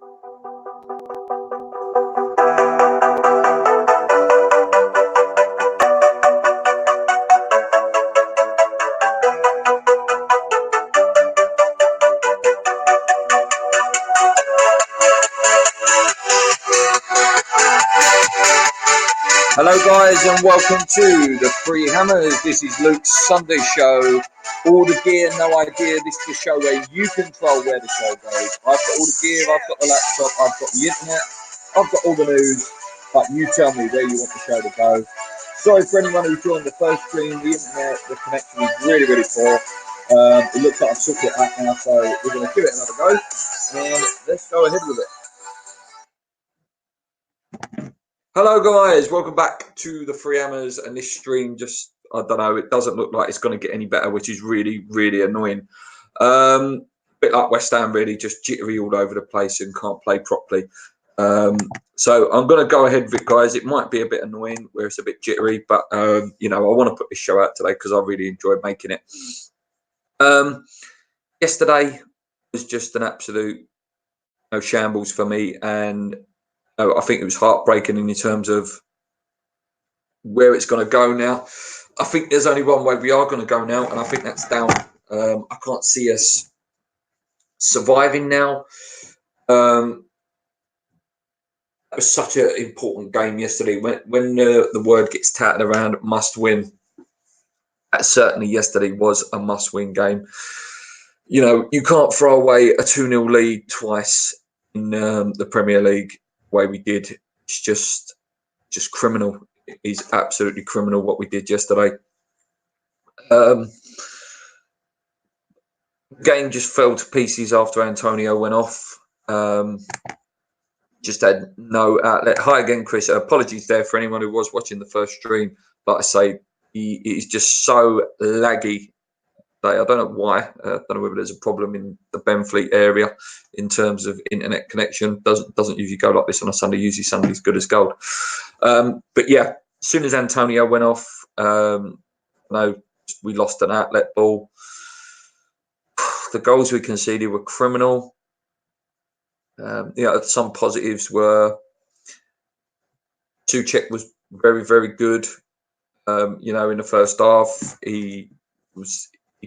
Hello guys and welcome to the Free Hammers. This is Luke's Sunday show. All the gear, no idea. This is the show where you control where the show goes. I've got all the gear, I've got the laptop, I've got the internet, I've got all the news, but you tell me where you want the show to go. Sorry for anyone who joined the first stream. The internet, the connection is really, really poor. It looks like I've sorted it out now, so we're going to give it another go and let's go ahead with it. Hello guys, welcome back to the Free Hammers, and this stream just, I don't know, it doesn't look like it's going to get any better, which is really, really annoying. Bit like West Ham, really, just jittery all over the place and can't play properly. So I'm going to go ahead with it, guys. It might be a bit annoying where it's a bit jittery, but, you know, I want to put this show out today because I really enjoyed making it. Yesterday was just an absolute shambles for me, and I think it was heartbreaking in terms of where it's going to go now. I think there's only one way we are going to go now, and I think that's down. I can't see us surviving now. It was such an important game yesterday. When the word gets touted around, must win. That certainly yesterday was a must-win game. You know, you can't throw away a 2-0 lead twice in the Premier League way we did. It's just criminal. It is absolutely criminal what we did yesterday. Game just fell to pieces after Antonio went off. Just had no outlet. Hi again, Chris. Apologies there for anyone who was watching the first stream. Like I say, he is just so laggy. I don't know why. I don't know whether there's a problem in the Benfleet area in terms of internet connection. Doesn't usually go like this on a Sunday. Usually Sunday's good as gold. But yeah, as soon as Antonio went off, we lost an outlet ball. The goals we conceded were criminal. Some positives were Souček was very, very good. In the first half, he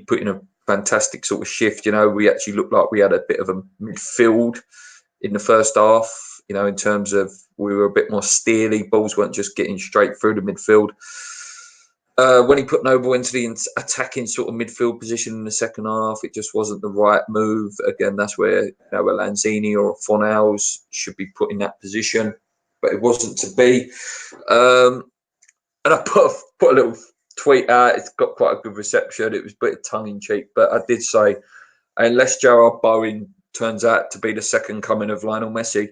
put in a fantastic sort of shift. We actually looked like we had a bit of a midfield in the first half, in terms of we were a bit more steely. Balls weren't just getting straight through the midfield. When he put Noble into the attacking sort of midfield position in the second half, it just wasn't the right move. Again, that's where a Lanzini or Fornals should be put in that position, but it wasn't to be. And I put a little tweet out. It's got quite a good reception. It was a bit tongue-in-cheek, but I did say, unless Gerard Bowen turns out to be the second coming of Lionel Messi,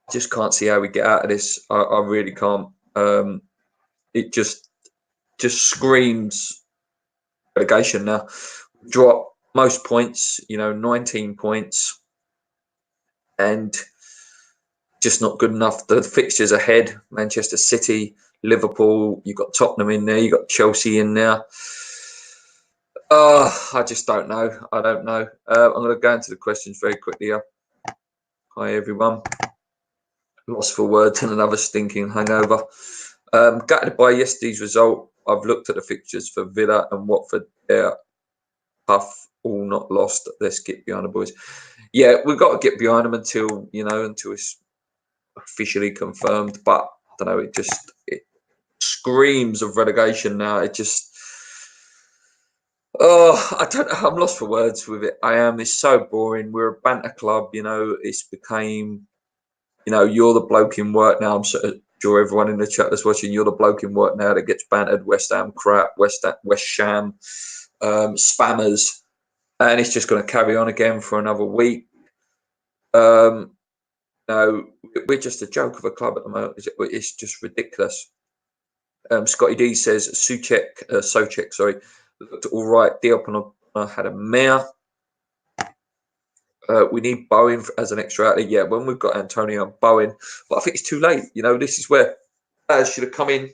I just can't see how we get out of this. I really can't. It just screams relegation now. Drop most points, 19 points, and just not good enough. The fixtures ahead: Manchester City, Liverpool. You've got Tottenham in there. You've got Chelsea in there. I just don't know. I don't know. I'm going to go into the questions very quickly here. Hi everyone. Lost for words and another stinking hangover. Gutted by yesterday's result. I've looked at the fixtures for Villa and Watford. They're tough, all not lost. Let's get behind the boys. Yeah, we've got to get behind them until it's officially confirmed. But I don't know. It screams of relegation now. It just. I don't know. I'm lost for words with it. I am. It's so boring. We're a banter club. It's became. You're the bloke in work now. I'm sure everyone in the chat that's watching, you're the bloke in work now that gets bantered. West Ham crap, West Ham spammers, and it's just going to carry on again for another week. We're just a joke of a club at the moment. It's just ridiculous. Scotty D says Souček, sorry, looked all right. Diop had a mare. We need Bowen as an extra outlet. Yeah, when we've got Antonio and Bowen, but I think it's too late. This is where players should have come in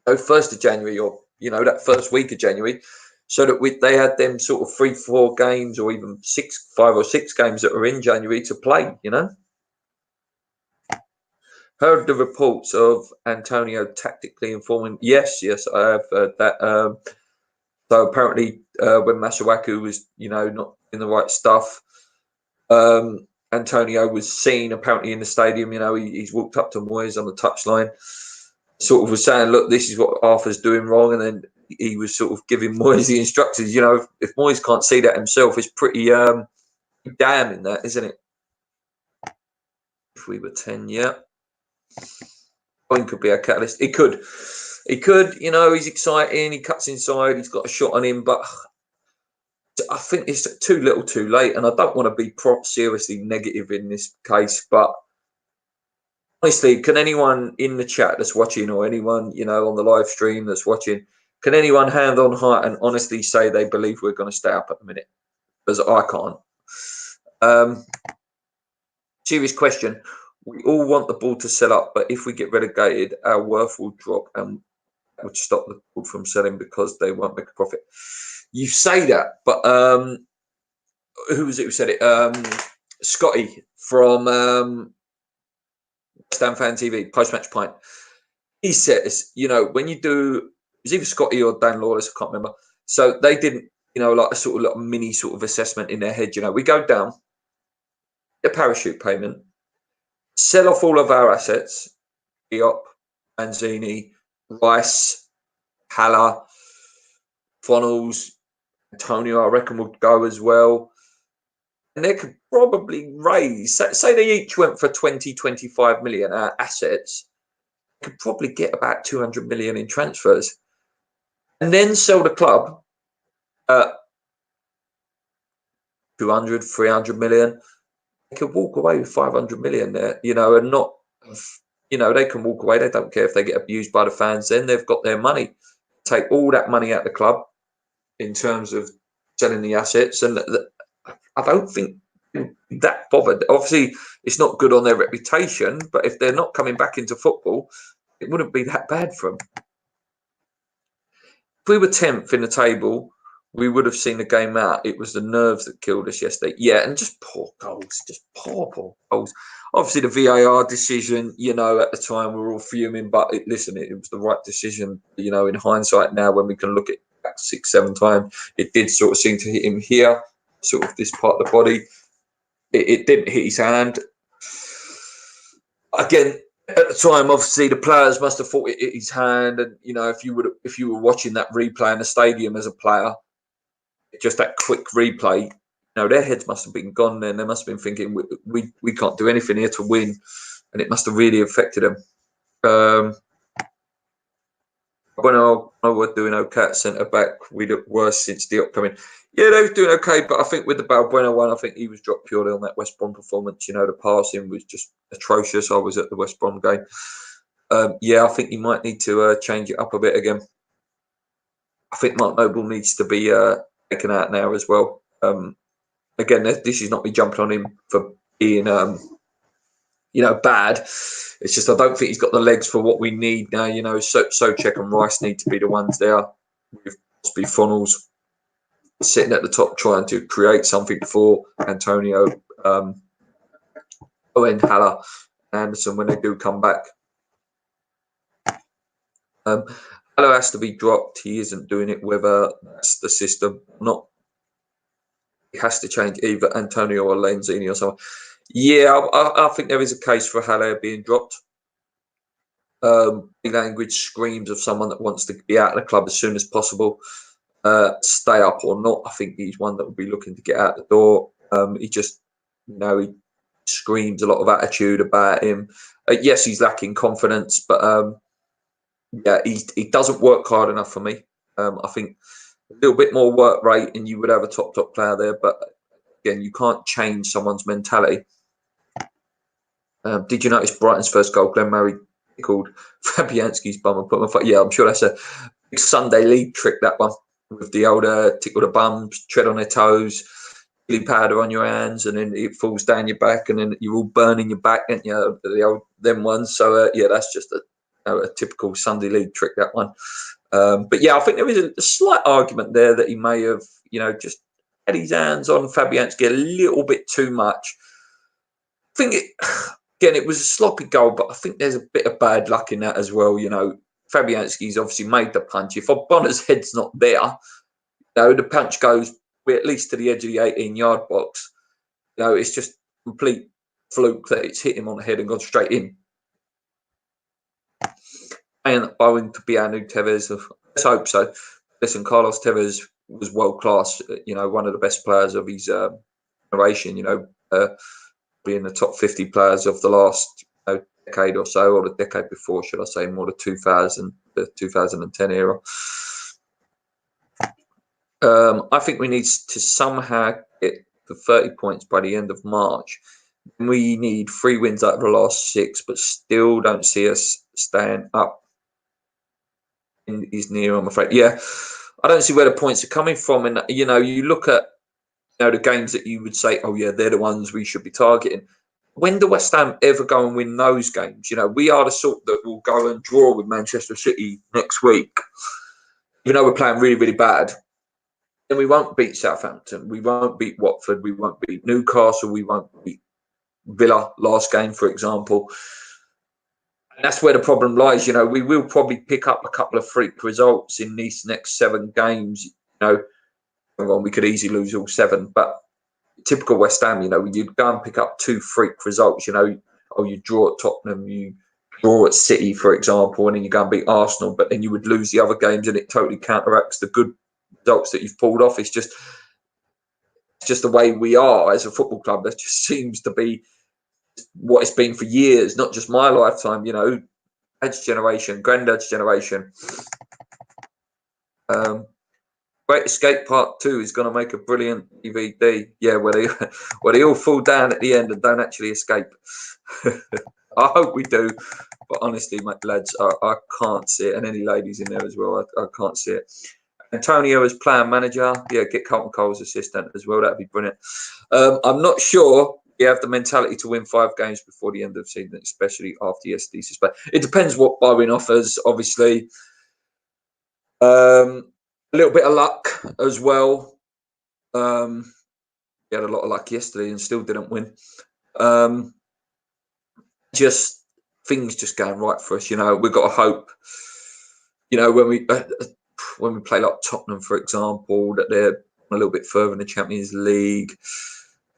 1st of January or, that first week of January. so that they had them sort of 3-4 games, or even 5 or 6 games that were in January to play. Heard the reports of Antonio tactically informing. Yes, I have heard that. So apparently, when Masuaku was, not in the right stuff, Antonio was seen apparently in the stadium. He's walked up to Moyes on the touchline, sort of was saying, "Look, this is what Arthur's doing wrong," and then he was sort of giving Moyes the instructions. If Moyes can't see that himself, it's pretty damning, that, isn't it? If we were 10, yeah. Point could be a catalyst. He could. He's exciting. He cuts inside. He's got a shot on him, but I think it's too little, too late. And I don't want to be seriously negative in this case, but honestly, can anyone in the chat that's watching, or anyone on the live stream that's watching, can anyone hand on heart and honestly say they believe we're going to stay up at the minute? Because I can't. Serious question. We all want the ball to sell up, but if we get relegated, our worth will drop, and that would stop the ball from selling because they won't make a profit. You say that, but who was it who said it? Scotty from Stan Fan TV, Post Match Pint. He says, when you do, it was either Scotty or Dan Lawless, I can't remember. So they didn't, like a sort of mini sort of assessment in their head. We go down, a parachute payment, sell off all of our assets, Diop, Manzini, Rice, Haller, Funnels, Antonio, I reckon would go as well. And they could probably raise, say they each went for 20, 25 million assets, they could probably get about 200 million in transfers. And then sell the club at 200, 300 million. They could walk away with 500 million there, and not, they can walk away. They don't care if they get abused by the fans. Then they've got their money. Take all that money out of the club in terms of selling the assets. And I don't think that bothered. Obviously, it's not good on their reputation, but if they're not coming back into football, it wouldn't be that bad for them. If we were 10th in the table, we would have seen the game out. It was the nerves that killed us yesterday. Yeah, and just poor goals. Just poor goals. Obviously, the VAR decision, at the time we were all fuming, but it was the right decision. In hindsight now, when we can look at it back 6-7 times, it did sort of seem to hit him here, sort of this part of the body. It didn't hit his hand. Again, at the time, obviously, the players must have thought it hit his hand. And, if you were watching that replay in the stadium as a player, just that quick replay, their heads must have been gone then. They must have been thinking, we can't do anything here to win. And it must have really affected them. When I were doing okay at centre-back, we looked worse since the upcoming. Yeah, they were doing okay, but I think with the Balbuena one, I think he was dropped purely on that West Brom performance. The passing was just atrocious. I was at the West Brom game. I think he might need to change it up a bit again. I think Mark Noble needs to be taken out now as well. Again, this is not me jumping on him for being, bad. It's just I don't think he's got the legs for what we need now. Souček and Rice need to be the ones there. With possibly Funnels sitting at the top trying to create something for Antonio, Owen, Haller, Anderson when they do come back. Haller has to be dropped. He isn't doing it, whether that's the system or not. It has to change either Antonio or Lanzini or someone. Yeah, I think there is a case for Haller being dropped. Language screams of someone that wants to be out of the club as soon as possible. Stay up or not, I think he's one that will be looking to get out the door. He just, he screams a lot of attitude about him. Yes, he's lacking confidence, but he doesn't work hard enough for me. I think a little bit more work rate and you would have a top player there. But again, you can't change someone's mentality. Did you notice Brighton's first goal? Glenn Murray called Fabianski's bum and put my foot. Yeah, I'm sure that's a big Sunday league trick, that one, with the old tickle the bums, tread on their toes, chili powder on your hands, and then it falls down your back, and then you're all burning your back, and the old them ones. So that's just a typical Sunday league trick, that one. But yeah, I think there is a slight argument there that he may have, just had his hands on Fabianski a little bit too much. I think again, it was a sloppy goal, but I think there's a bit of bad luck in that as well. Fabianski's obviously made the punch. If Obonna's head's not there, the punch goes at least to the edge of the 18-yard box. It's just complete fluke that it's hit him on the head and gone straight in. And owing to Bianu Tevez, let's hope so. Listen, Carlos Tevez was world class. One of the best players of his generation. Being the top 50 players of the last decade or so, or the decade before, should I say, more the 2010 era. I think we need to somehow get to 30 points by the end of March. We need 3 wins out of the last 6, but still don't see us staying up in his near, I'm afraid. Yeah, I don't see where the points are coming from. And, you look at the games that you would say, oh, yeah, they're the ones we should be targeting. When do West Ham ever go and win those games? We are the sort that will go and draw with Manchester City next week. We're playing really, really bad. And we won't beat Southampton. We won't beat Watford. We won't beat Newcastle. We won't beat Villa last game, for example. And that's where the problem lies. We will probably pick up a couple of freak results in these next 7 games. We could easily lose all 7, but typical West Ham, you'd go and pick up 2 freak results. You draw at Tottenham, you draw at City, for example, and then you go and beat Arsenal, but then you would lose the other games, and it totally counteracts the good results that you've pulled off. It's just the way we are as a football club. That just seems to be what it's been for years, not just my lifetime. Dad's generation, granddad's generation. Great Escape Part 2 is going to make a brilliant DVD. Yeah, where they all fall down at the end and don't actually escape. I hope we do, but honestly, my lads, I can't see it, and any ladies in there as well, I can't see it. Antonio as player manager, yeah, get Carlton Cole's assistant as well. That'd be brilliant. I'm not sure we have the mentality to win 5 games before the end of the season, especially after yesterday's suspension. It depends what Bowen offers, obviously. A little bit of luck as well. We had a lot of luck yesterday and still didn't win. Just things just going right for us. We've got to hope. When we play like Tottenham, for example, that they're a little bit further in the Champions League,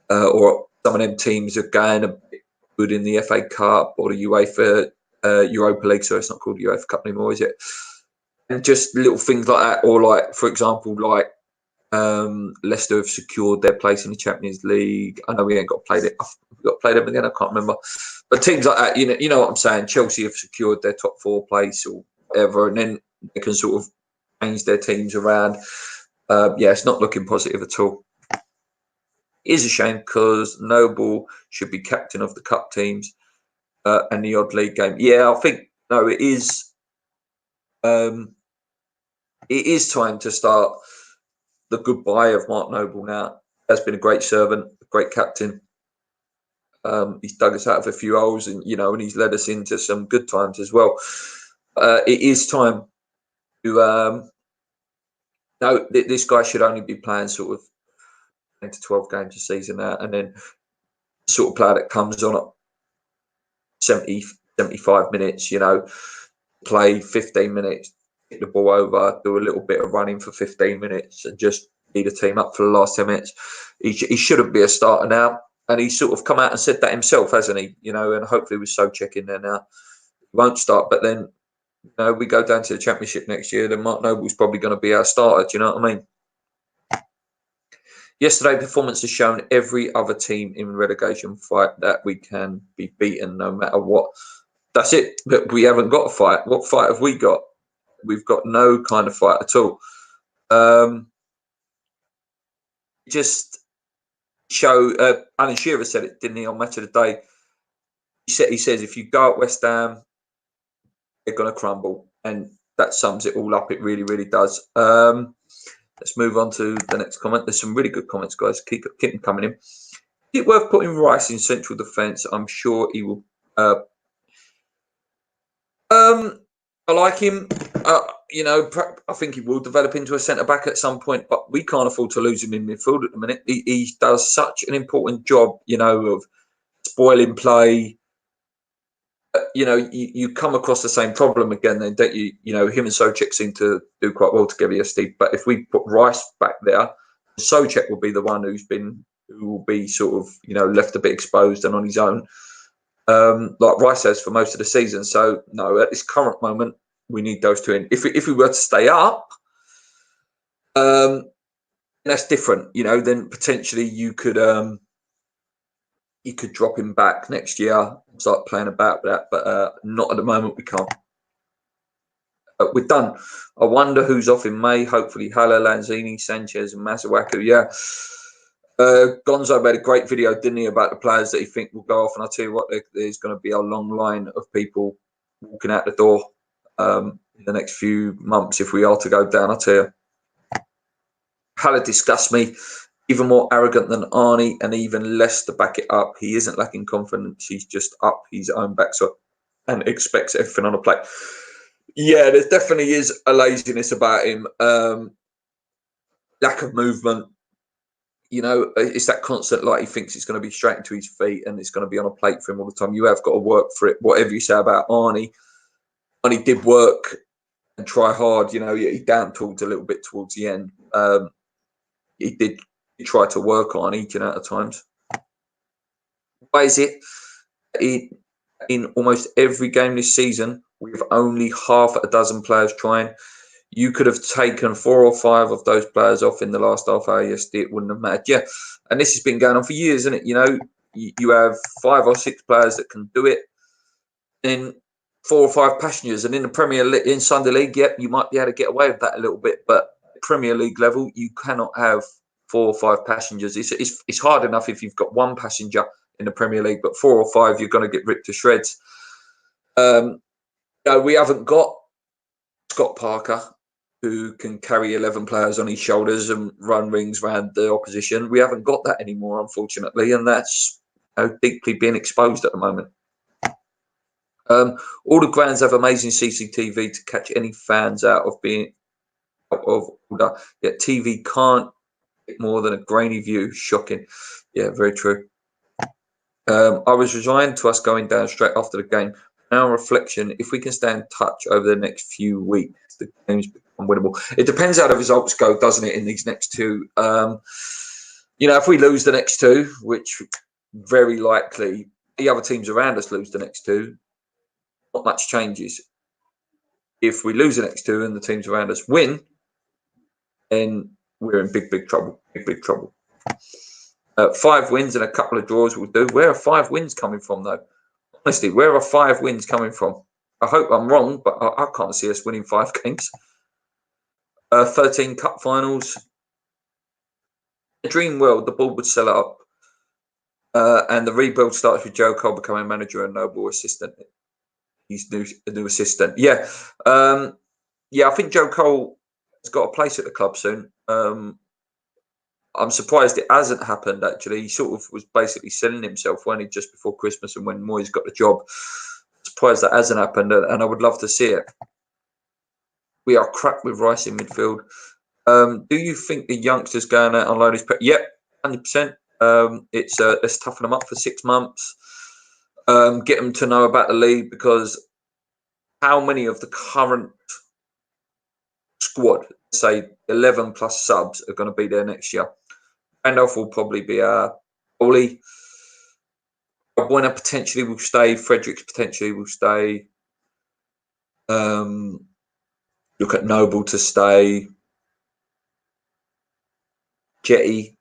or some of them teams are going a bit good in the FA Cup or the UEFA Europa League. So it's not called the UEFA Cup anymore, is it? And just little things like that, or like, for example, like Leicester have secured their place in the Champions League. I know we ain't got to play them. We've got to play them again. I can't remember. But teams like that, you know what I'm saying. Chelsea have secured their top 4 place or whatever, and then they can sort of change their teams around. It's not looking positive at all. It is a shame because Noble should be captain of the cup teams and the odd league game. Yeah, I think it is. It is time to start the goodbye of Mark Noble now. Has been a great servant, a great captain. He's dug us out of a few holes, and he's led us into some good times as well. It is time to. This guy should only be playing sort of 10 to 12 games a season now, and then sort of player that comes on at 70, 75 minutes. Play 15 minutes. Kick the ball over, do a little bit of running for 15 minutes, and just lead a team up for the last 10 minutes. He shouldn't be a starter now, and he's sort of come out and said that himself, hasn't he? And hopefully with Souček in there now, he won't start. But then, we go down to the Championship next year, then Mark Noble's probably going to be our starter. Do you know what I mean? Yesterday, performance has shown every other team in relegation fight that we can be beaten no matter what. That's it. But we haven't got a fight. What fight have we got? We've got no kind of fight at all. Just show. Alan Shearer said it, didn't he, on Match of the Day? He says if you go at West Ham, they're going to crumble, and that sums it all up. It really, really does. Let's move on to the next comment. There's some really good comments, guys. Keep them coming in. Is it worth putting Rice in central defence? I'm sure he will. I like him. you know, I think he will develop into a centre back at some point, but we can't afford to lose him in midfield at the minute. He does such an important job, you know, of spoiling play. You know, you come across the same problem again, then, don't you? You know, him and Souček seem to do quite well together, yes, Steve. But if we put Rice back there, Souček will be the one who will be sort of, you know, left a bit exposed and on his own, like Rice has for most of the season. So no, at this current moment, we need those two in. If we were to stay up, that's different. You know, then potentially you could drop him back next year, start playing about with that. But not at the moment. We can't. We're done. I wonder who's off in May. Hopefully, Haller, Lanzini, Sanchez, and Masuaku. Yeah. Gonzo made a great video, didn't he, about the players that he think will go off. And I'll tell you what, there's going to be a long line of people walking out the door in the next few months if we are to go down. I'll tell you. Haller disgusts me. Even more arrogant than Arnie, and even less to back it up. He isn't lacking confidence. He's just up his own backside and expects everything on a plate. Yeah, there definitely is a laziness about him. Lack of movement. You know, it's that constant, like he thinks it's going to be straight into his feet and it's going to be on a plate for him all the time. You have got to work for it. Whatever you say about Arnie did work and try hard. You know, he down tools a little bit towards the end. He did try to work on each and at times. Why is it in almost every game this season, with only half a dozen players trying? You could have taken 4 or 5 of those players off in the last half hour yesterday. It wouldn't have mattered. Yeah, and this has been going on for years, isn't it? You know, you have 5 or 6 players that can do it in 4 or 5 passengers. And in the Premier League, in Sunday League, yep, you might be able to get away with that a little bit. But Premier League level, you cannot have 4 or 5 passengers. It's hard enough if you've got 1 passenger in the Premier League, but 4 or 5, you're going to get ripped to shreds. No, we haven't got Scott Parker, who can carry 11 players on his shoulders and run rings around the opposition. We haven't got that anymore, unfortunately, and that's deeply being exposed at the moment. All the grounds have amazing CCTV to catch any fans out of order. Yet TV can't get more than a grainy view. Shocking. Yeah, very true. I was resigned to us going down straight after the game. Now, reflection, if we can stay in touch over the next few weeks, the games become winnable. It depends how the results go, doesn't it, in these next 2? You know, if we lose the next 2, which very likely the other teams around us lose the next 2, not much changes. If we lose the next 2 and the teams around us win, then we're in big trouble. Big trouble. 5 wins and a couple of draws will do. Where are 5 wins coming from, though? Honestly, where are 5 wins coming from? I hope I'm wrong, but I can't see us winning 5 games. 13 cup finals. The dream world, the board would sell it up. And the rebuild starts with Joe Cole becoming manager and Noble assistant. He's a new assistant. Yeah. I think Joe Cole has got a place at the club soon. I'm surprised it hasn't happened, actually. He sort of was basically selling himself, when he just before Christmas and when Moyes got the job. Surprised that hasn't happened, and I would love to see it. We are crap with Rice in midfield. Do you think the youngsters going out on loan is... Yep, 100%. Let's toughen them up for 6 months. Get them to know about the league, because how many of the current squad, say 11 plus subs, are going to be there next year? Randolph will probably be our goalie. Buena potentially will stay. Fredericks potentially will stay. Look at Noble to stay. Jetty.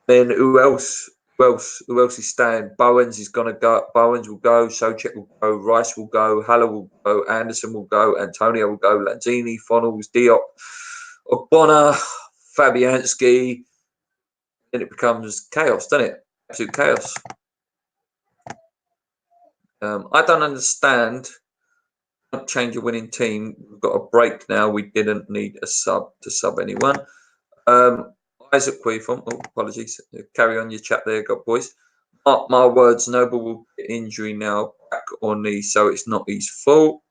Then who else? Who else is staying? Bowens is going to go. Bowens will go. Souček will go. Rice will go. Haller will go. Anderson will go. Antonio will go. Lanzini, Fonnells, Diop, Ogbonna, Fabianski. Then it becomes chaos, doesn't it? Absolute chaos. I don't understand. Don't change a winning team. We've got a break now. We didn't need a sub to sub anyone. Isaac Queefon. Oh, apologies. Carry on your chat there, God boys. Mark my words, Noble will get injury now, back or knee, so it's not his fault.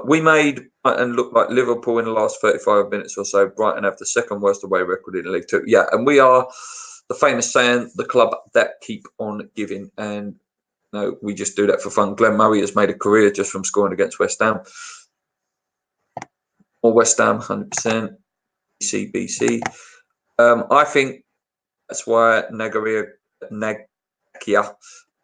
We made Brighton look like Liverpool in the last 35 minutes or so. Brighton have the second worst away record in the League Two. Yeah, and we are the famous saying, the club that keep on giving. And no, we just do that for fun. Glenn Murray has made a career just from scoring against West Ham. Or West Ham, 100%. BC. I think that's why Nagakia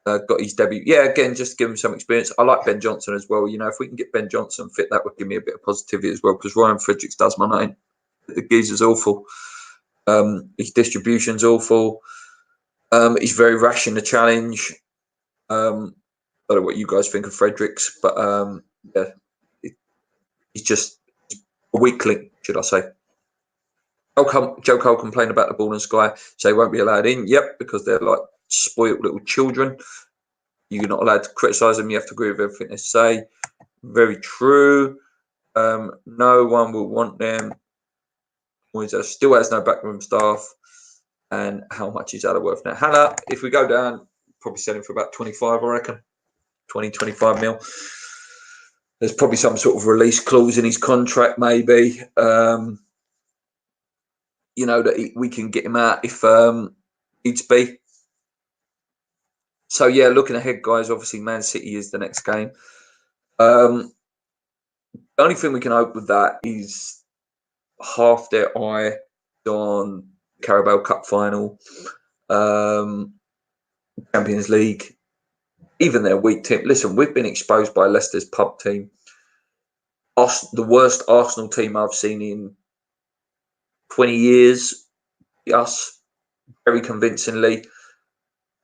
got his debut. Yeah, again, just give him some experience. I like Ben Johnson as well. You know, if we can get Ben Johnson fit, that would give me a bit of positivity as well, because Ryan Fredericks does my name. The geezer's awful. His distribution's awful. He's very rash in the challenge. I don't know what you guys think of Fredericks, but yeah, he's just a weak link, should I say. Joe Cole complained about the ball and Sky, so they won't be allowed in. Yep, because they're like spoiled little children. You're not allowed to criticise them. You have to agree with everything they say. Very true. No one will want them. Moyes still has no backroom staff. And how much is that worth now? Hannah, if we go down, probably sell him for about 25, I reckon. 20, 25 mil. There's probably some sort of release clause in his contract, maybe. You know, that we can get him out if needs be. So, yeah, looking ahead, guys, obviously Man City is the next game. The only thing we can hope with that is half their eye on Carabao Cup final, Champions League, even their weak team. Listen, we've been exposed by Leicester's pub team. The worst Arsenal team I've seen in 20 years. Us, very convincingly.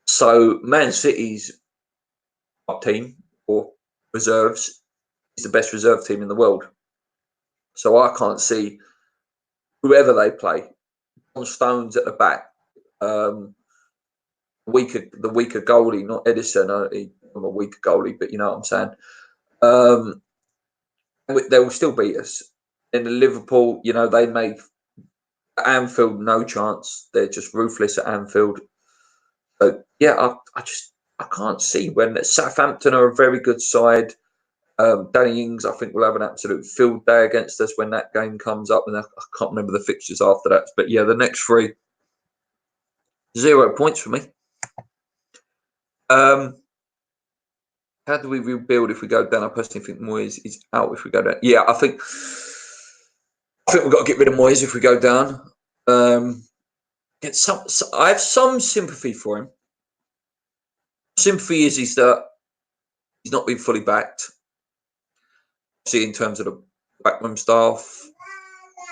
So Man City's pub team, or reserves, is the best reserve team in the world. So I can't see whoever they play. On Stones at the back. The weaker goalie, not Edison. I'm a weaker goalie, but you know what I'm saying. They will still beat us. In the Liverpool, you know, they make Anfield no chance. They're just ruthless at Anfield. So yeah, I can't see when Southampton are a very good side. Danny Ings, I think, will have an absolute field day against us when that game comes up, and I can't remember the fixtures after that. But yeah, the next three, 0 points for me. How do we rebuild if we go down? I personally think Moyes is out if we go down. Yeah, I think we've got to get rid of Moyes if we go down. I have some sympathy for him. Sympathy is that he's not been fully backed. See, in terms of the backroom staff,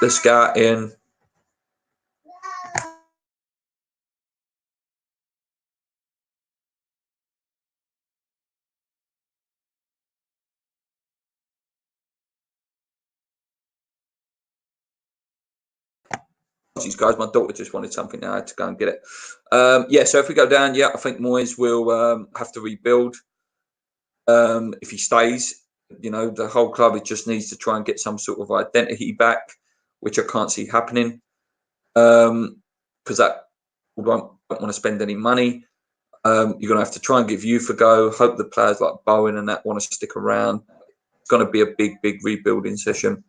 the scouting. These guys, my daughter just wanted something now. I had to go and get it. Yeah, so if we go down, yeah, I think Moyes will have to rebuild. If he stays, you know, the whole club, it just needs to try and get some sort of identity back, which I can't see happening. Because that won't want to spend any money. You're going to have to try and give youth a go. Hope the players like Bowen and that want to stick around. It's going to be a big rebuilding session.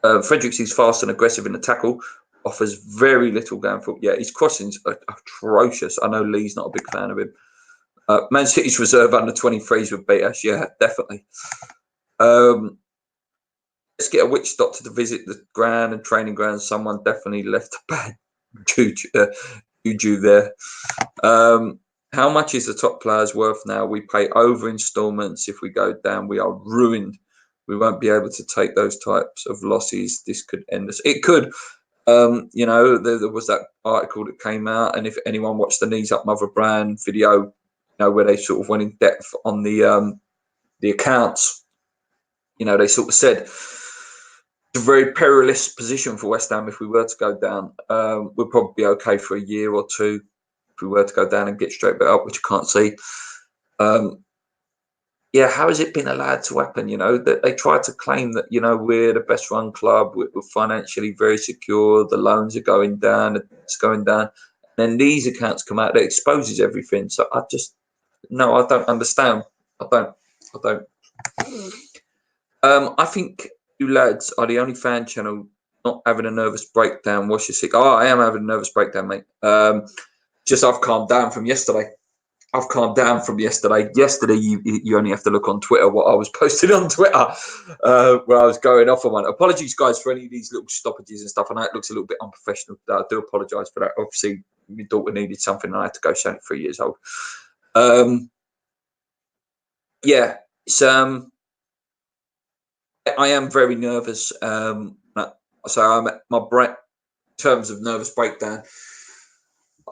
Fredericks is fast and aggressive in the tackle, offers very little going forward. Yeah, his crossings are atrocious. I know Lee's not a big fan of him. Man City's reserve under 23s would beat us. Yeah, definitely. Let's get a witch doctor to visit the ground and training ground. Someone definitely left a bad juju there. How much is the top players worth now? We pay over installments. If we go down, we are ruined. We won't be able to take those types of losses. This could end us. It could. You know, there was that article that came out, and if anyone watched the Knees Up Mother Brand video, you know, where they sort of went in depth on the accounts, you know, they sort of said it's a very perilous position for West Ham if we were to go down. We'll probably be okay for a year or two if we were to go down and get straight back up, which I can't see. Yeah, how has it been allowed to happen? You know, that they try to claim that, you know, we're the best run club, we're financially very secure, the loans are going down, it's going down. And then these accounts come out that exposes everything. So I don't understand. I don't. I think you lads are the only fan channel not having a nervous breakdown. What's your sick? Oh, I am having a nervous breakdown, mate. Just I've calmed down from yesterday. Yesterday, you only have to look on Twitter what I was posting on Twitter, where I was going off on one. Apologies, guys, for any of these little stoppages and stuff. I know it looks a little bit unprofessional. I do apologise for that. Obviously, my daughter needed something, and I had to go. She's only 3 years old. Yeah, it's I am very nervous. So I'm my brain in terms of nervous breakdown.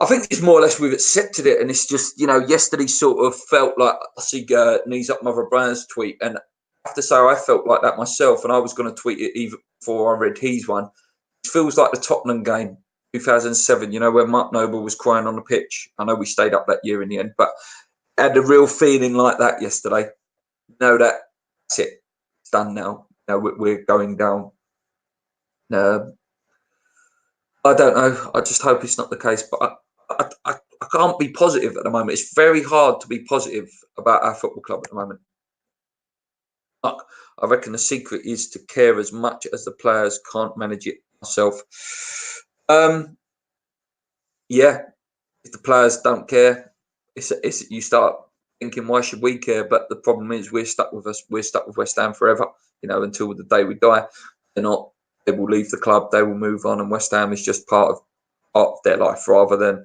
I think it's more or less we've accepted it, and it's just yesterday sort of felt like I see knees up Mother Brown's tweet, and I have to say I felt like that myself, and I was going to tweet it even before I read his one. It feels like the Tottenham game, 2007. Where Mark Noble was crying on the pitch. I know we stayed up that year in the end, but I had a real feeling like that yesterday. That's it. It's done now. We're going down. I don't know. I just hope it's not the case, but I can't be positive at the moment. It's very hard to be positive about our football club at the moment. I reckon the secret is to care as much as the players can't manage it myself. Yeah, if the players don't care, it's you start thinking, why should we care? But the problem is we're stuck with West Ham forever. Until the day we die. They're not. They will leave the club. They will move on, and West Ham is just part of their life, rather than the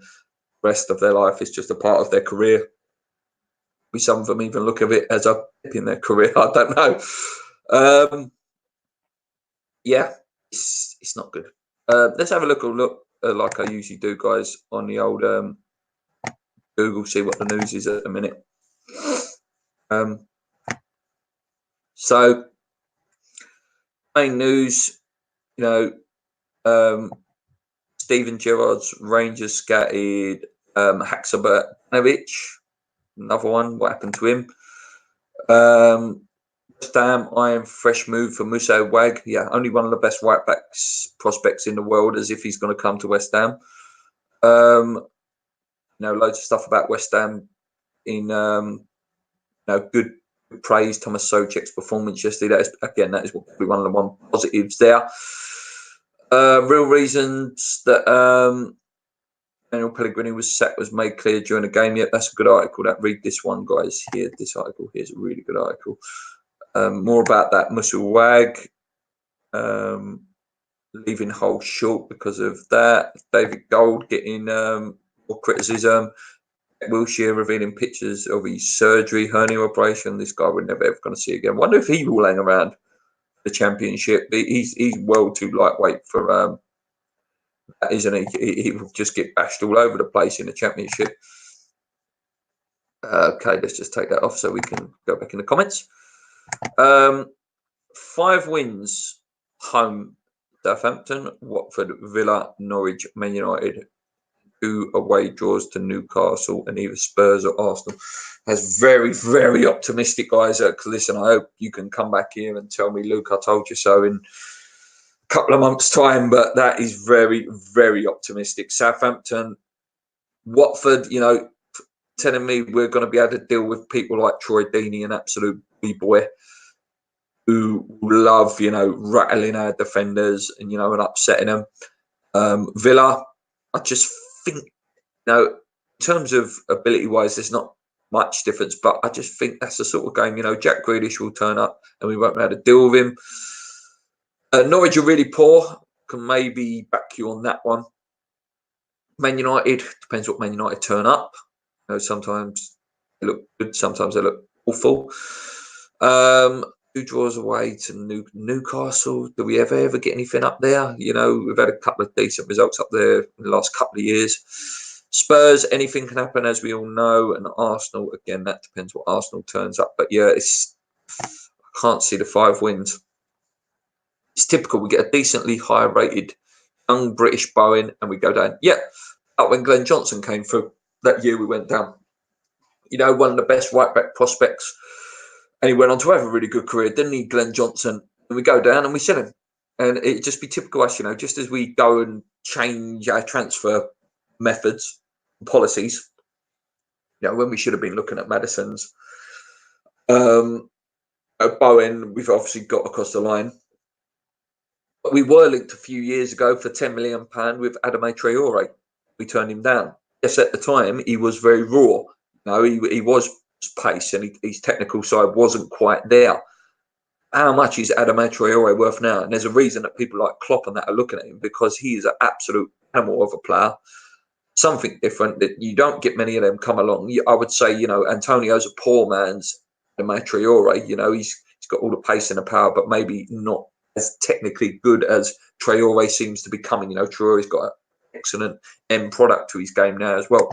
rest of their life. It's just a part of their career. Some of them even look at it as a dip in their career. I don't know. Yeah, it's not good. Let's have a look like I usually do, guys, on the old Google, see what the news is at the minute. So main news, Steven Gerrard's Rangers scattered Haksabanovic, another one. What happened to him? West Ham eyeing fresh move for Musa Wag. Yeah, only one of the best right backs prospects in the world, as if he's going to come to West Ham. Loads of stuff about West Ham in good praise. Thomas Soucek's performance yesterday. That is probably one of the positives there. Real reasons that Daniel Pellegrini was sacked was made clear during the game. Yeah, that's a good article. Read this one, guys. Here, this article here is a really good article. More about that. Musa Wag leaving Hull short because of that. David Gold getting more criticism. Wilshere revealing pictures of his surgery, hernia operation. This guy we're never ever going to see again. Wonder if he will hang around the Championship. He's well too lightweight for that, isn't he? He will just get bashed all over the place in the Championship. Okay, let's just take that off so we can go back in the comments. 5 wins home: Southampton, Watford, Villa, Norwich, Man United. 2 away draws to Newcastle and either Spurs or Arsenal. That's very, very optimistic, guys. Listen, I hope you can come back here and tell me, Luke, I told you so in a couple of months' time, but that is very, very optimistic. Southampton, Watford, telling me we're going to be able to deal with people like Troy Deeney, an absolute B-boy, who love, rattling our defenders and, and upsetting them. Villa, I just think, in terms of ability-wise, there's not much difference, but I just think that's the sort of game, Jack Grealish will turn up and we won't be able to deal with him. Norwich are really poor. Can maybe back you on that one. Man United, depends what Man United turn up. Sometimes they look good, sometimes they look awful. 2 draws away to Newcastle. Do we ever get anything up there? We've had a couple of decent results up there in the last couple of years. Spurs, anything can happen, as we all know. And Arsenal, again, that depends what Arsenal turns up. But yeah, I can't see the 5 wins. It's typical. We get a decently high-rated young British Bowen and we go down. Yeah, up when Glenn Johnson came through that year, we went down. One of the best right-back prospects. And he went on to have a really good career, didn't he, Glenn Johnson? And we go down and we sell him. And it just be typical us, just as we go and change our transfer methods and policies, when we should have been looking at Maddison's. Bowen, we've obviously got across the line. But we were linked a few years ago for £10 million with Adama Traore. We turned him down. Yes, at the time, he was very raw. He was pace and his technical side wasn't quite there. How much is Adama Traore worth now? And there's a reason that people like Klopp and that are looking at him, because he is an absolute animal of a player. Something different that you don't get many of them come along. I would say, Antonio's a poor man's Adama Traore. He's got all the pace and the power, but maybe not as technically good as Traore seems to be coming. Traore's got an excellent end product to his game now as well.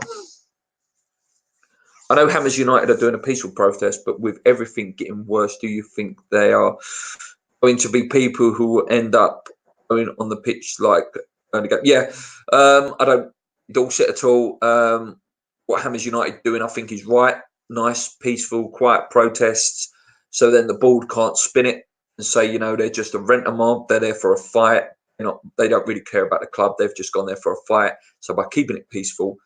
I know Hammers United are doing a peaceful protest, but with everything getting worse, do you think they are going to be people who will end up going on the pitch like only go? Yeah, I don't Dorset at all. What Hammers United doing, I think, is right. Nice, peaceful, quiet protests. So then the board can't spin it and say, they're just a renter mob. They're there for a fight. They don't really care about the club. They've just gone there for a fight. So by keeping it peaceful,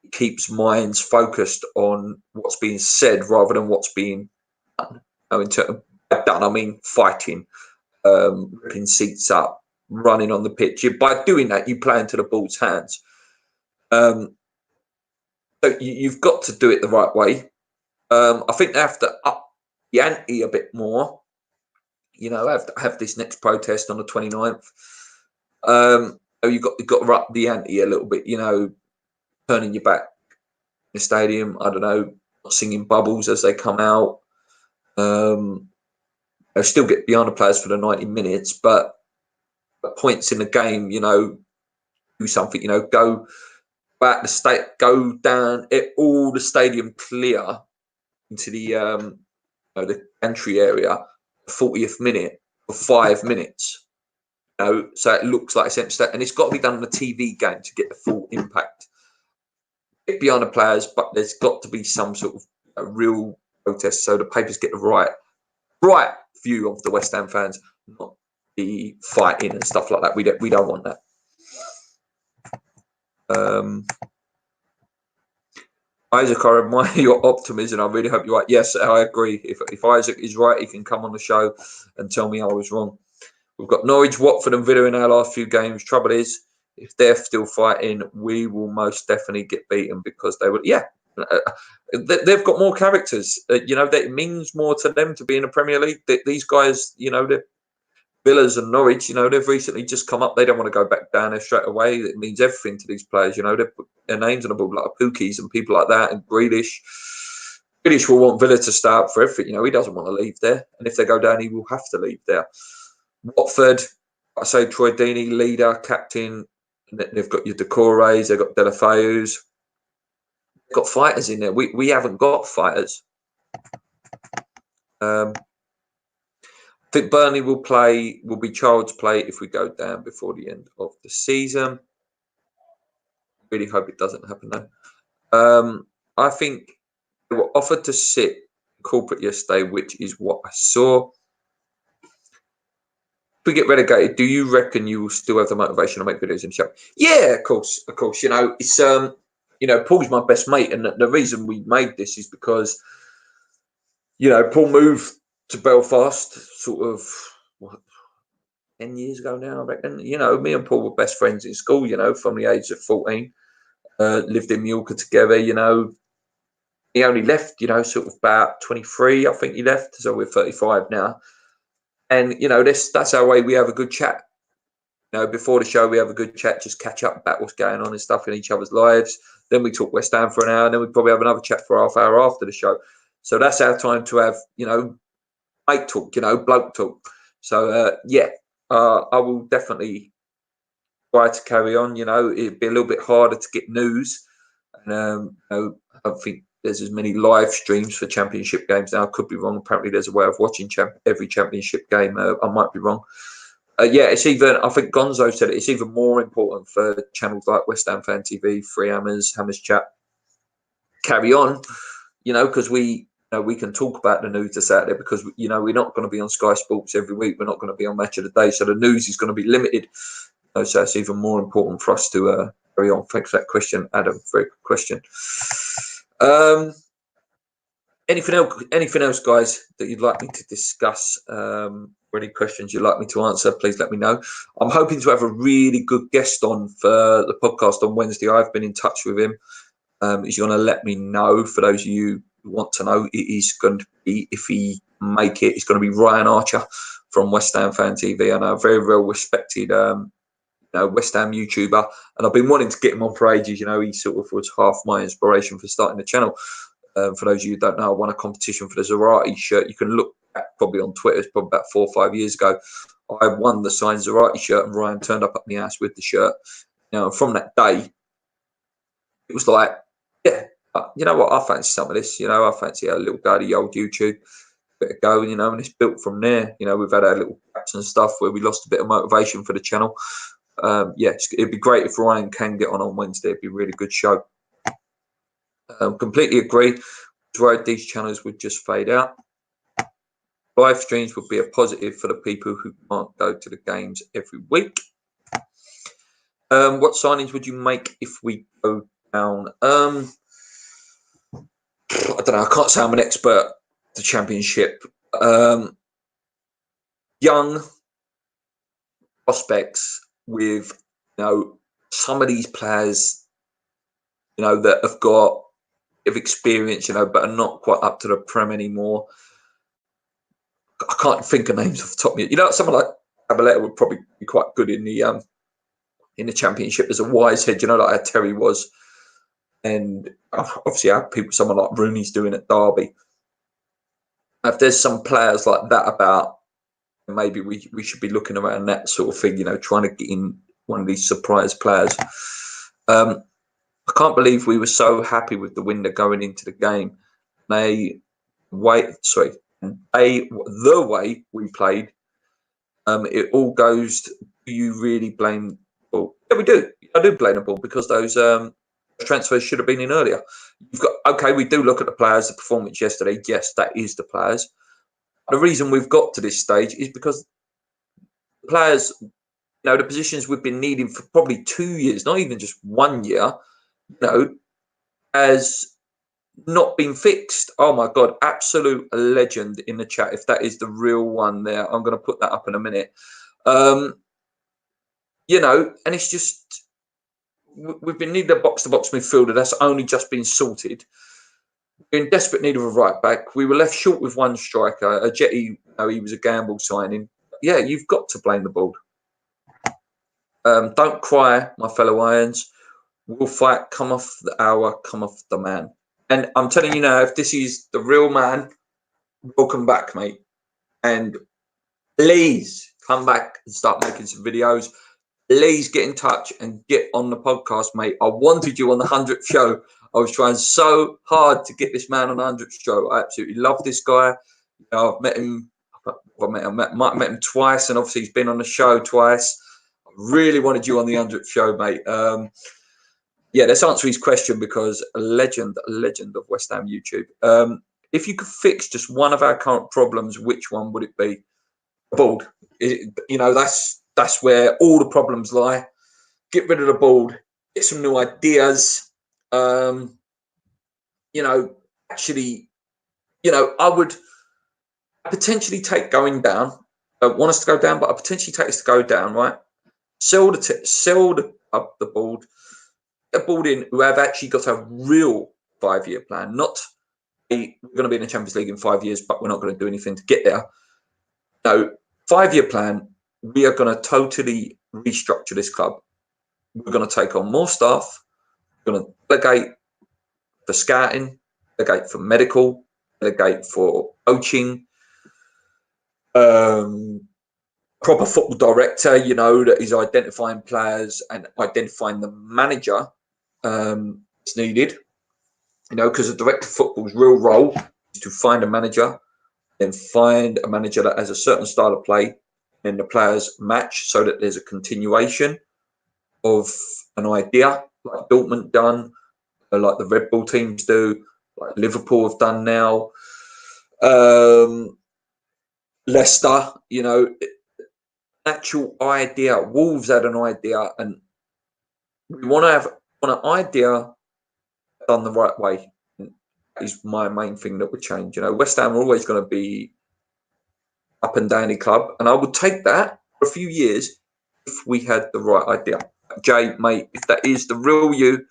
it keeps minds focused on what's being said rather than what's being done. I mean fighting, ripping seats up, running on the pitch. By doing that, you play into the ball's hands. So you've got to do it the right way. I think they have to up the ante a bit more. Have this next protest on the 29th. You've got to up the ante a little bit. Turning your back in the stadium. I don't know, singing Bubbles as they come out. They'll still get behind the players for the 90 minutes, but at points in the game, do something. Go back the state, go down all the stadium clear into the entry area, 40th minute for 5 minutes. So it looks like it's empty, and it's got to be done in a TV game to get the full impact. Get behind the players, but there's got to be some sort of real protest, so the papers get the right view of the West Ham fans, not the fighting and stuff like that. We don't want that. Isaac, I admire your optimism. I really hope you're right. Yes, I agree. If Isaac is right, he can come on the show and tell me I was wrong. We've got Norwich, Watford and Villa in our last few games. Trouble is, if they're still fighting, we will most definitely get beaten because they would. Yeah, they've got more characters. That means more to them to be in the Premier League. These guys, they're Villas and Norwich, they've recently just come up. They don't want to go back down there straight away. It means everything to these players. They put their names on the board like Pookies and people like that, and Grealish. Grealish will want Villa to start for everything. He doesn't want to leave there, and if they go down, he will have to leave there. Watford, I say Troy Deeney, leader, captain. They've got your Decores, they've got Delafeus. They've got fighters in there. We haven't got fighters. I think Burnley will be child's play if we go down before the end of the season. Really hope it doesn't happen though. I think they were offered to sit corporate yesterday, which is what I saw. If we get relegated, do you reckon you will still have the motivation to make videos and show? Yeah, of course. It's Paul's my best mate, and the reason we made this is because Paul moved to Belfast sort of 10 years ago now, I reckon. Me and Paul were best friends in school, from the age of 14. Lived in Mallorca together, He only left, sort of about 23, I think he left. So we're 35 now. And, that's our way we have a good chat. Before the show, we have a good chat, just catch up about what's going on and stuff in each other's lives. Then we talk West Ham for an hour, and then we probably have another chat for half hour after the show. So that's our time to have, mate talk, bloke talk. So, I will definitely try to carry on. It'd be a little bit harder to get news. And, I don't think there's as many live streams for championship games now. I could be wrong. Apparently, there's a way of watching every championship game. I might be wrong. It's even, I think Gonzo said it's even more important for channels like West Ham Fan TV, Free Hammers, Hammers Chat. Carry on, because we can talk about the news that's out there because, we're not going to be on Sky Sports every week. We're not going to be on Match of the Day. So the news is going to be limited. So it's even more important for us to carry on. Thanks for that question, Adam. Very good question. Anything else, guys, that you'd like me to discuss, or any questions you'd like me to answer, please let me know. I'm hoping to have a really good guest on for the podcast on Wednesday. I've been in touch with him. He's going to let me know. For those of you who want to know, it is going to be, if he make it, it's going to be Ryan Archer from West Ham Fan TV. I know, a very well respected West Ham YouTuber, and I've been wanting to get him on for ages. He sort of was half my inspiration for starting the channel. For those of you who don't know, I won a competition for the Zarate shirt. You can look back probably on Twitter, it's probably about 4 or 5 years ago. I won the signed Zarate shirt, and Ryan turned up at my house with the shirt. And from that day, it was like, yeah, you know what, I fancy some of this. I fancy a little go to the old YouTube, bit of go, and it's built from there. We've had our little gaps and stuff where we lost a bit of motivation for the channel. It'd be great if Ryan can get on Wednesday. It'd be a really good show. Completely agree. Right, these channels would just fade out. Live streams would be a positive for the people who can't go to the games every week. What signings would you make if we go down? I don't know. I can't say I'm an expert. The Championship. Young prospects with some of these players that have got of experience, but are not quite up to the Prem anymore. I can't think of names off the top of me. Someone like Abaleta would probably be quite good in the Championship as a wise head, like how Terry was. And obviously I have people, someone like Rooney's doing at Derby. If there's some players like that about, maybe we should be looking around that sort of thing, trying to get in one of these surprise players. I can't believe we were so happy with the window going into the game. The way we played, it all goes to, do you really blame the ball? Yeah, we do. I do blame the ball, because those transfers should have been in earlier. We do look at the players, the performance yesterday. Yes, that is the players. The reason we've got to this stage is because the players, the positions we've been needing for probably 2 years, not even just 1 year, has not been fixed. Oh my God, absolute legend in the chat. If that is the real one there, I'm going to put that up in a minute. And it's just, we've been needing a box-to-box midfielder. That's only just been sorted. We're in desperate need of a right back. We were left short with one striker. A Jetty, he was a gamble signing. Yeah, you've got to blame the board. Don't cry, my fellow Irons. We'll fight. Come off the hour, come off the man. And I'm telling you now, if this is the real man, welcome back, mate. And please come back and start making some videos. Please get in touch and get on the podcast, mate. I wanted you on the 100th show. I was trying so hard to get this man on the 100th show. I absolutely love this guy. I've met him. Might have met him twice, and obviously he's been on the show twice. I really wanted you on the 100th show, mate. Let's answer his question, because a legend of West Ham YouTube. If you could fix just one of our current problems, which one would it be? The board. That's where all the problems lie. Get rid of the board. Get some new ideas. I would potentially take going down. I don't want us to go down, but I potentially take us to go down. Right? Sell the board. Get a board in who have actually got a real 5-year plan, not we're going to be in the Champions League in 5 years, but we're not going to do anything to get there. No, 5-year plan. We are going to totally restructure this club. We're going to take on more staff. We're going to delegate for scouting, delegate for medical, delegate for coaching. Proper football director, that is identifying players and identifying the manager is needed. Because the director of football's real role is to find a manager, then find a manager that has a certain style of play, and the players match, so that there's a continuation of an idea, like Dortmund done, like the Red Bull teams do, like Liverpool have done now. Leicester, actual idea. Wolves had an idea, and we want to have an idea done the right way. is my main thing that would change. You know, West Ham are always going to be up and downy club, and I would take that for a few years if we had the right idea. Jay, mate, if that is the real you,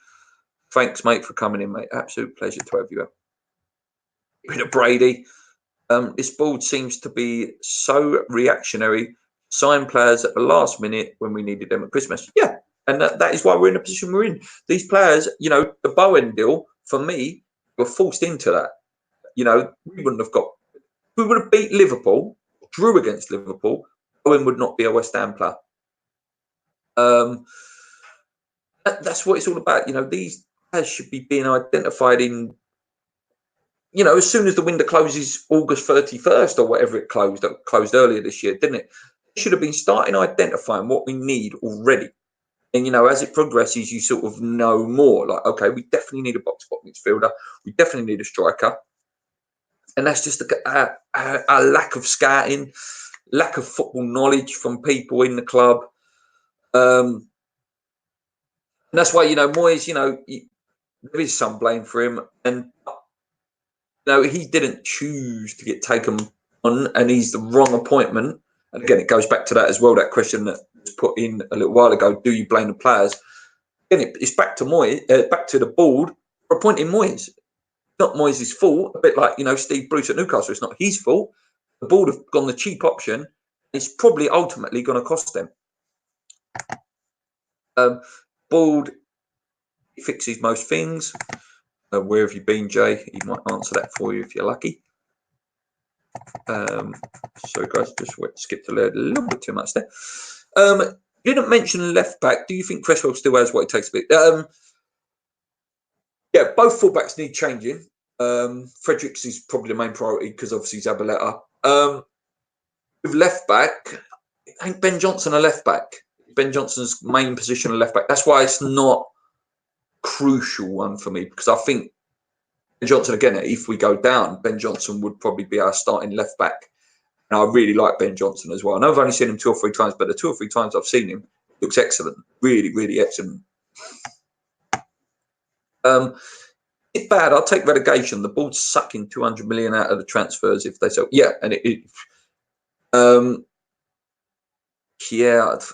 thanks, mate, for coming in, mate. Absolute pleasure to have you. Peter Brady, this board seems to be so reactionary. Sign players at the last minute when we needed them at Christmas. Yeah, and that is why we're in the position we're in. These players, you know, the Bowen deal, for me, were forced into that. You know, we wouldn't have got, we would have beat Liverpool, drew against Liverpool, Bowen would not be a West Ham player. That's what it's all about. You know, these players should be being identified in, you know, as soon as the window closes, August 31st or whatever it closed earlier this year, didn't it? It should have been starting identifying what we need already. And, you know, as it progresses, you sort of know more. Like, okay, we definitely need a box-to-box midfielder. We definitely need a striker. And that's just a lack of scouting, lack of football knowledge from people in the club. And that's why, you know, Moyes, you know, there is some blame for him. And, you know, he didn't choose to get taken on, and he's the wrong appointment. And again, it goes back to that as well, that question that was put in a little while ago, do you blame the players? Again, it's back to Moyes, back to the board for appointing Moyes. Not Moyes' fault, a bit like, you know, Steve Bruce at Newcastle. It's not his fault. The board have gone the cheap option. It's probably ultimately going to cost them. Board fixes most things. Where have you been, Jay? He might answer that for you if you're lucky. Sorry, guys, just skipped a little bit too much there. You didn't mention left back. Do you think Cresswell still has what it takes to be? Yeah, both fullbacks need changing. Fredericks is probably the main priority because obviously Zabaleta. With left back, I think Ben Johnson a left back. Ben Johnson's main position a left back. That's why it's not a crucial one for me, because I think Ben Johnson, again, if we go down, Ben Johnson would probably be our starting left back. And I really like Ben Johnson as well. I know I've only seen him 2 or 3 times, but the 2 or 3 times I've seen him, he looks excellent. Really, really excellent. It's bad. I'll take relegation. The board's sucking 200 million out of the transfers if they sell. Yeah, and yeah, I've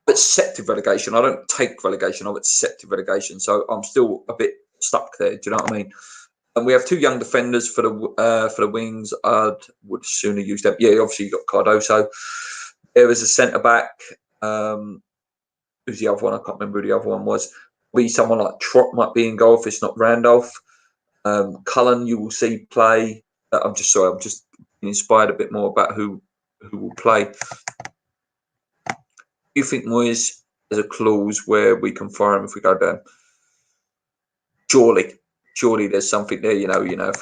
accepted relegation. I don't take relegation. I've accepted relegation, so I'm still a bit stuck there. Do you know what I mean? And we have 2 young defenders for the wings. I would sooner use them. Yeah, obviously you got Cardoso. There is a centre back. Who's the other one? I can't remember who the other one was. Be someone like Trott might be in goal if it's not Randolph. Cullen, you will see play. I'm just inspired a bit more about who will play. Do you think Moyes has a clause where we can fire him if we go down? Surely there's something there. You know, if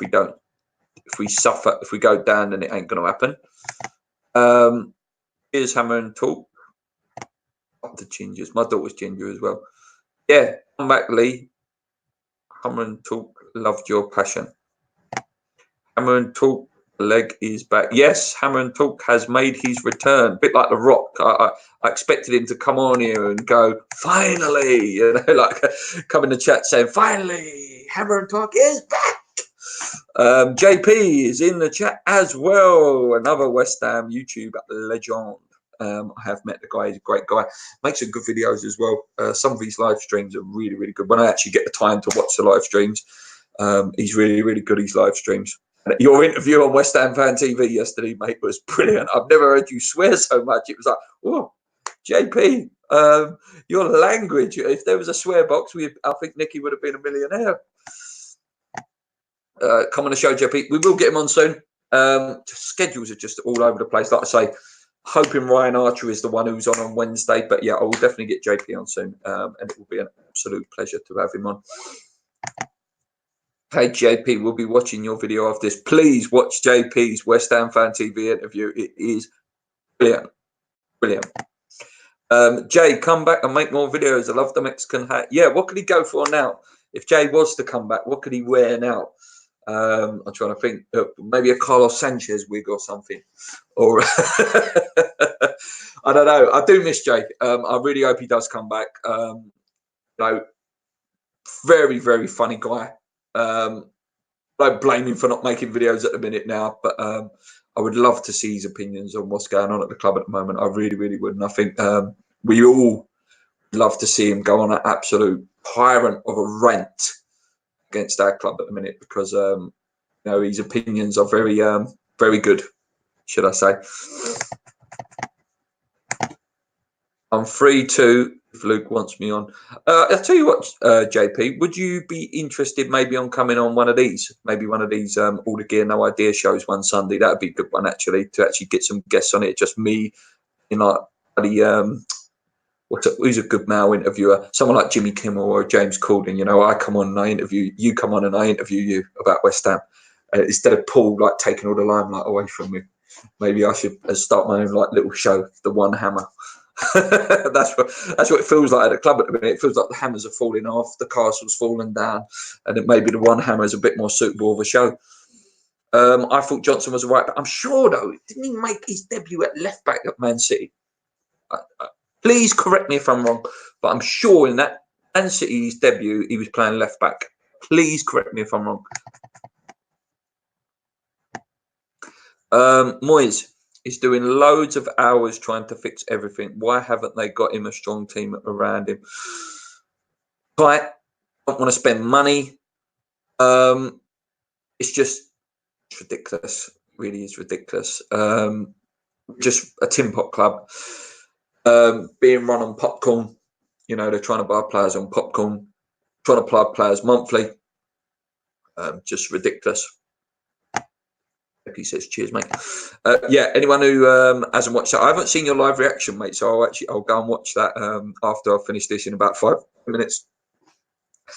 we suffer, if we go down, then it ain't going to happen. Here's Hammer and Talk. The gingers. My daughter's ginger as well. Yeah, come back, Lee. Hammer and Talk, loved your passion. Hammer and Talk, the leg is back. Yes, Hammer and Talk has made his return. A bit like The Rock. I expected him to come on here and go, finally, you know, like come in the chat saying, finally, Hammer and Talk is back. JP is in the chat as well. Another West Ham YouTube legend. I have met the guy. He's a great guy. Makes some good videos as well. Some of his live streams are really, really good. When I actually get the time to watch the live streams, he's really, really good. His live streams. And your interview on West Ham Fan TV yesterday, mate, was brilliant. I've never heard you swear so much. It was like, oh, JP, your language. If there was a swear box, I think Nicky would have been a millionaire. Come on the show, JP. We will get him on soon. Schedules are just all over the place. Like I say, hoping Ryan Archer is the one who's on Wednesday, but yeah, I will definitely get JP on soon, and it will be an absolute pleasure to have him on. Hey JP, we'll be watching your video of this. Please watch JP's West Ham Fan TV interview. It is brilliant, brilliant. Jay, come back and make more videos. I love the Mexican hat. Yeah, what could he go for now? If Jay was to come back, what could he wear now? I'm trying to think. Maybe a Carlos Sanchez wig or something. Or I don't know. I do miss Jay. I really hope he does come back. You know, very, very funny guy. Don't blame him for not making videos at the minute now, but I would love to see his opinions on what's going on at the club at the moment. I really, really would. And I think we all love to see him go on an absolute tyrant of a rant against our club at the minute, because you know, his opinions are very, very good, should I say. I'm free too if Luke wants me on. I'll tell you what, JP, would you be interested maybe on coming on one of these? Maybe one of these All the Gear No Idea shows one Sunday. That'd be a good one, actually, to actually get some guests on it. Just me, you know, the who's a good male interviewer? Someone like Jimmy Kimmel or James Corden. You know, I come on and I interview you, come on and I interview you about West Ham, instead of Paul like taking all the limelight away from me. Maybe I should start my own like little show, The One Hammer. that's what it feels like at the club at the minute. It feels like the hammers are falling off, the castle's falling down, and that maybe the one hammer is a bit more suitable of a show. I thought Johnson was right, but I'm sure though, didn't he make his debut at left back at Man City? Please correct me if I'm wrong, but I'm sure in that Man City's debut he was playing left back. Please correct me if I'm wrong. Moyes is doing loads of hours trying to fix everything. Why haven't they got him a strong team around him? Right, don't want to spend money. It's ridiculous. It really is ridiculous. Just a tin pot club, being run on popcorn. You know, they're trying to buy players on popcorn, trying to apply players monthly. Just ridiculous. He says, "Cheers, mate." Yeah, anyone who hasn't watched that, I haven't seen your live reaction, mate. So I'll go and watch that after I finish this in about 5 minutes.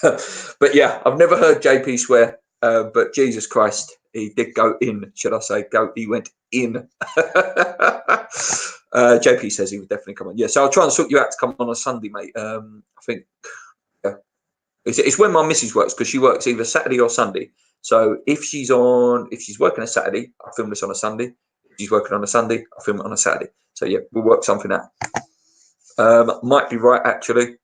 But yeah, I've never heard JP swear, but Jesus Christ, he did go in. Should I say go? He went in. JP says he would definitely come on. Yeah, so I'll try and sort you out to come on Sunday, mate. I think it's when my missus works, because she works either Saturday or Sunday. So if she's working a Saturday, I'll film this on a Sunday. If she's working on a Sunday, I'll film it on a Saturday. So yeah, we'll work something out. Might be right, actually.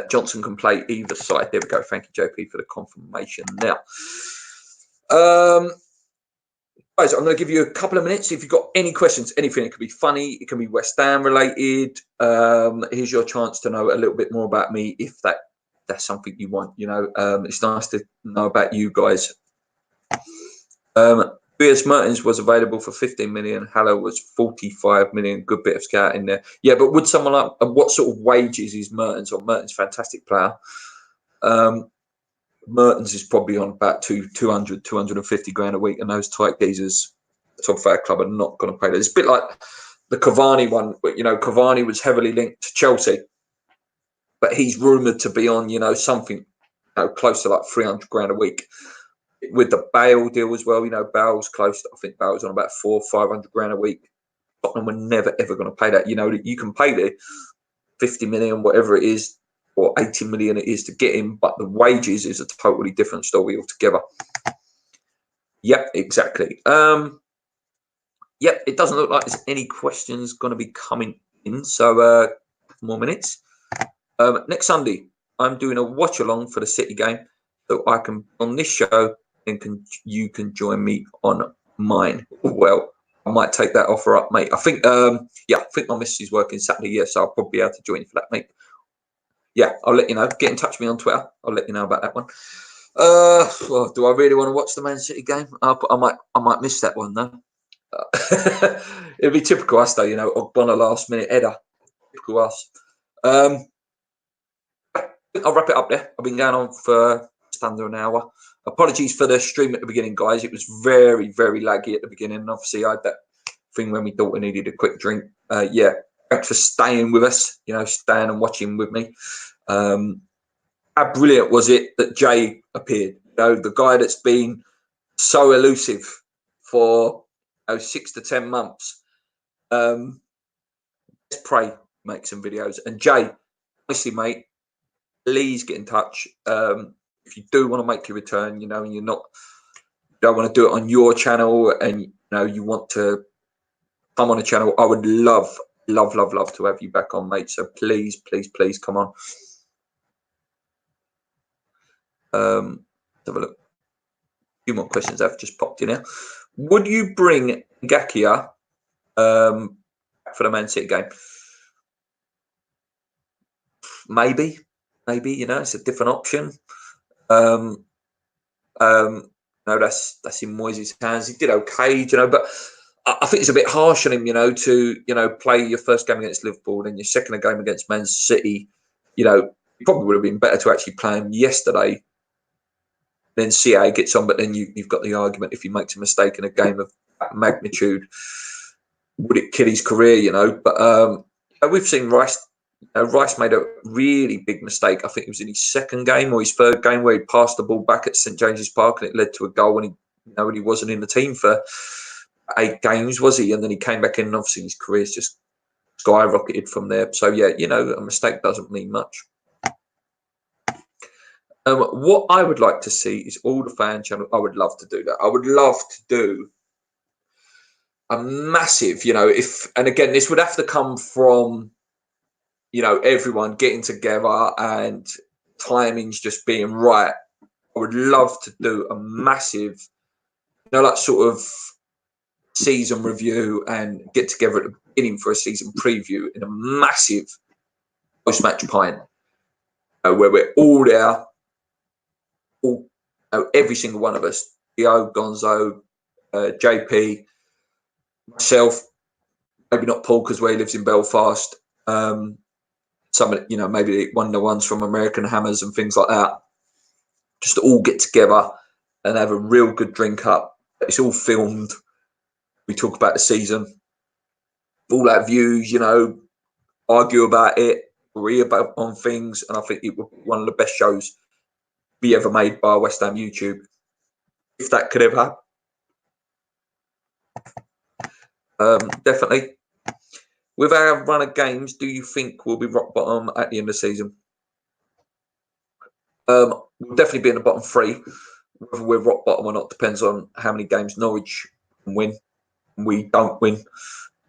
Johnson can play either side. There we go. Thank you, JP, for the confirmation. Now, guys, I'm going to give you a couple of minutes. If you've got any questions, anything, it could be funny, it can be West Ham related. Here's your chance to know a little bit more about me, if that's something you want. You know, it's nice to know about you guys. B.S. Mertens was available for 15 million. Haller was 45 million. Good bit of scouting there. Yeah, but would someone like, what sort of wages is Mertens on? Mertens, fantastic player. Mertens is probably on about 200, 250 grand a week, and those tight geezers, top fair club, are not going to pay that. It's a bit like the Cavani one. You know, Cavani was heavily linked to Chelsea, but he's rumoured to be on, you know, something, you know, close to like 300 grand a week. With the Bale deal as well, you know, Bale's close. I think Bale's on about 400, 500 grand a week. Tottenham were never ever going to pay that. You know, you can pay the 50 million, whatever it is, or 80 million it is to get him, but the wages is a totally different story altogether. Yep, exactly. Yep, it doesn't look like there's any questions going to be coming in. So, more minutes. Next Sunday, I'm doing a watch along for the City game, so I can on this show, and you can join me on mine. Well, I might take that offer up, mate. I think, yeah, I think my missus is working Saturday, yeah, so I'll probably be able to join you for that, mate. Yeah, I'll let you know. Get in touch with me on Twitter. I'll let you know about that one. Well, do I really want to watch the Man City game? I might miss that one though. It'd be typical us though, you know, on a last minute header. Typical us. I'll wrap it up there. I've been going on for just under an hour. Apologies for the stream at the beginning, guys. It was very, very laggy at the beginning. And obviously, I had that thing when my daughter needed a quick drink. Yeah, thanks for staying with us, you know, staying and watching with me. How brilliant was it that Jay appeared? You know, the guy that's been so elusive for 6 to 10 months. Let's pray, make some videos. And Jay, honestly, mate, please get in touch. If you do want to make your return, you know, and you don't want to do it on your channel, and you know you want to come on a channel, I would love to have you back on, mate. So please come on. Let's have a look. A few more questions have just popped in here. Would you bring Ngakia for the Man City game? Maybe, it's a different option. No, that's in Moyes' hands. He did okay, but I think it's a bit harsh on him, to play your first game against Liverpool and your second game against Man City. It probably would have been better to actually play him yesterday, then see how he gets on. But then you've got the argument, if he makes a mistake in a game of that magnitude, would it kill his career? But we've seen Rice. Rice made a really big mistake. I think it was in his second game or his third game where he passed the ball back at St James's Park and it led to a goal. And he wasn't in the team for 8 games, was he? And then he came back in, and obviously his career's just skyrocketed from there. So yeah, a mistake doesn't mean much. What I would like to see is all the fan channel. I would love to do that. I would love to do a massive, and again, this would have to come from, everyone getting together and timings just being right. I would love to do a massive, like sort of season review and get together at the beginning for a season preview in a massive post-match pint, where we're all there, every single one of us, Theo, Gonzo, JP, myself, maybe not Paul because where he lives in Belfast, some of maybe one of the ones from American Hammers and things like that, just to all get together and have a real good drink up. It's all filmed. We talk about the season, all our views, argue about it, agree on things, and I think it would be one of the best shows be ever made by West Ham YouTube, if that could ever happen. Definitely. With our run of games, do you think we'll be rock bottom at the end of the season? We'll definitely be in the bottom 3. Whether we're rock bottom or not depends on how many games Norwich can win. We don't win.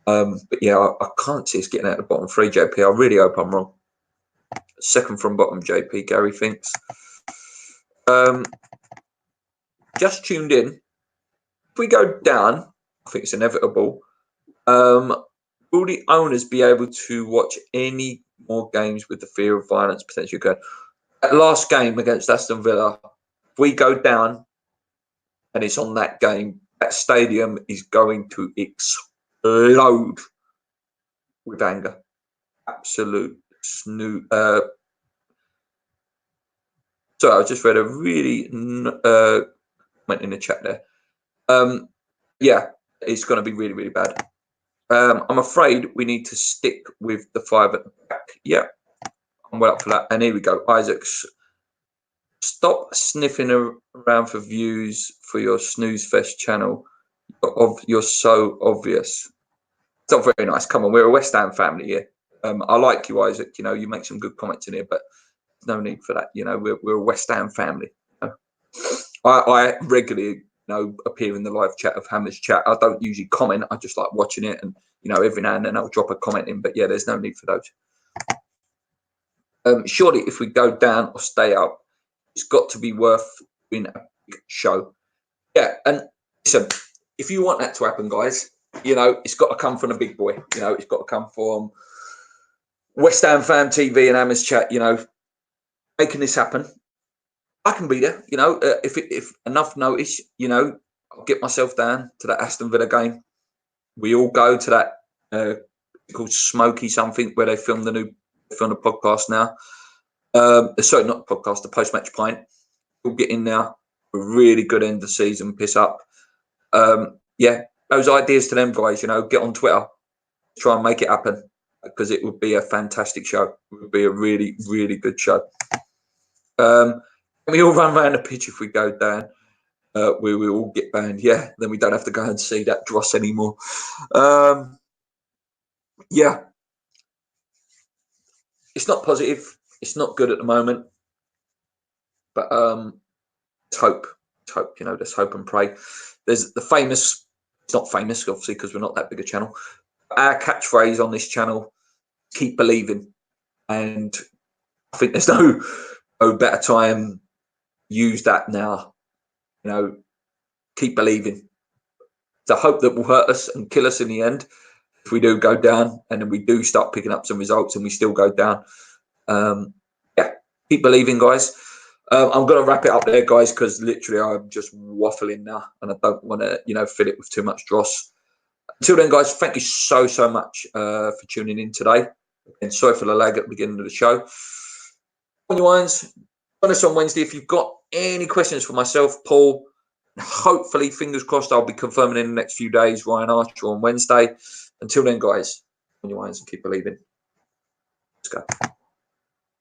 But yeah, I can't see us getting out of the bottom 3, JP. I really hope I'm wrong. Second from bottom, JP, Gary thinks. Just tuned in. If we go down, I think it's inevitable. Will the owners be able to watch any more games with the fear of violence potentially occurring? That last game against Aston Villa, if we go down and it's on that game, that stadium is going to explode with anger. Absolute snoo. Sorry, I just read a really comment in the chat there. Yeah, it's going to be really, really bad. I'm afraid we need to stick with the 5 at the back. Yeah, I'm well up for that. And here we go. Isaacs, stop sniffing around for views for your Snooze Fest channel. You're so obvious. It's not very nice. Come on, we're a West Ham family here. I like you, Isaac. You make some good comments in here, but no need for that. We're a West Ham family. I regularly appear in the live chat of Hammer's chat. I don't usually comment. I just like watching it, and every now and then I'll drop a comment in. But yeah, there's no need for those. Surely, if we go down or stay up, it's got to be worth doing a big show. Yeah, and listen, if you want that to happen, guys, it's got to come from a big boy. It's got to come from West Ham Fan TV and Hammer's chat. Making this happen. I can be there, if enough notice, I'll get myself down to that Aston Villa game. We all go to that called Smoky something where they film the podcast now. Sorry, not the podcast, the post-match pint. We'll get in there. A really good end of the season, piss up. Yeah, those ideas to them guys, get on Twitter, try and make it happen because it would be a fantastic show. It would be a really, really good show. We all run around the pitch if we go down. We will all get banned. Yeah, then we don't have to go and see that dross anymore. Yeah, it's not positive. It's not good at the moment. But let's hope. Let's hope. Let's hope and pray. There's the famous. It's not famous, obviously, because we're not that big a channel. Our catchphrase on this channel: keep believing. And I think there's no better time use that now. You know, keep believing. The hope that will hurt us and kill us in the end if we do go down, and then we do start picking up some results and we still go down. Yeah, keep believing, guys. I'm going to wrap it up there, guys, because literally I'm just waffling now, and I don't want to, you know, fill it with too much dross. Until then, guys, thank you so much for tuning in today. And sorry for the lag at the beginning of the show. On your wines, join us on Wednesday. If you've got any questions for myself, Paul, hopefully, fingers crossed, I'll be confirming in the next few days, Ryan Archer on Wednesday. Until then, guys, on your wines and keep believing. Let's go.